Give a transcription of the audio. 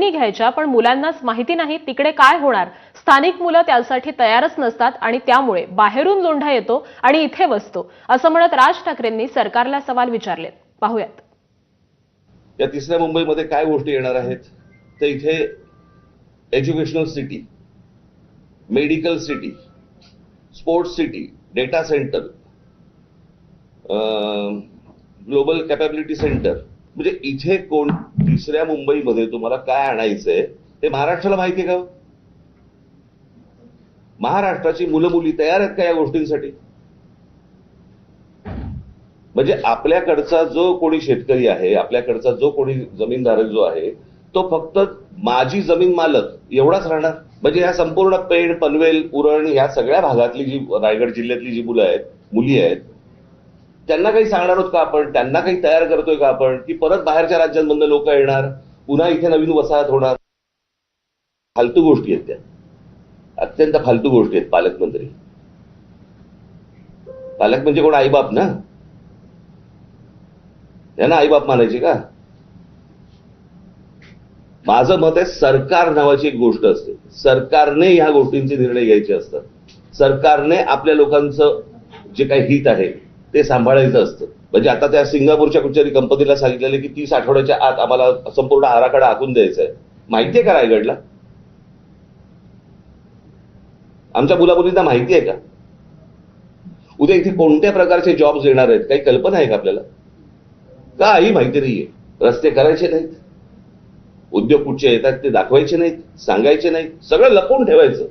जमिनी घ्यायच्या, पण मुलांनाच माहिती नाही तिकडे काय होणार. स्थानिक मुलं त्यासाठी तयारच नसतात आणि त्यामुळे बाहेरून लोंढा येतो आणि इथे वसतो, असं म्हणत राज ठाकरेंनी सरकारला सवाल विचारलेत. पाहूयात. या तिसऱ्या मुंबईमध्ये काय गोष्टी येणार आहेत तर इथे educational city, medical city, sports city, data centre, global capability centre, म्हणजे इथे तिसऱ्या मुंबईमध्ये तुम्हाला काय आणायचंय हे महाराष्ट्राला माहिती आहे का? महाराष्ट्राची मुलं मुली तयार आहेत का या गोष्टींसाठी? म्हणजे आपल्याकडचा जो कोणी शेतकरी आहे, आपल्याकडचा जो कोणी जमीनधारक जो आहे, तो फक्त माझी जमीन मालक एवढाच राहणार. म्हणजे या संपूर्ण पेण, पनवेल, उरण या सगळ्या भागातली जी रायगड जिल्ह्यातली जी मुलं आहेत, मुली आहेत, त्यांना काही सांगणार आहोत का आपण? त्यांना काही तयार करतोय का आपण की परत बाहेरच्या राज्यांमधून लोक येणार, पुन्हा इथे नवीन वसाहत होणार? फालतू गोष्टी आहेत त्या, अत्यंत फालतू गोष्टी आहेत. पालकमंत्री, पालक म्हणजे कोण? आईबाप ना? यांना आईबाप मानायचे का? माझं मत आहे, सरकार नावाची एक गोष्ट असते. सरकारने ह्या गोष्टींचे निर्णय घ्यायचे असतात. सरकारने आपल्या लोकांचं जे काही हित आहे ते सांभाळायचं असतं. म्हणजे आता त्या सिंगापूरच्या कुठच्याही कंपनीला सांगितलेलं की 30 आठवड्याच्या आत आम्हाला संपूर्ण आराखडा आखून द्यायचा आहे. माहितीये का रायगडला? आमच्या मुलामुलींना माहिती आहे का? उद्या इथे कोणत्या प्रकारचे जॉब्स येणार आहेत काही कल्पना आहे का आपल्याला? काही माहिती नाहीये. रस्ते करायचे नाहीत, उद्योग कुठचे येतात ते दाखवायचे नाहीत, सांगायचे नाहीत, सगळं लपवून ठेवायचं.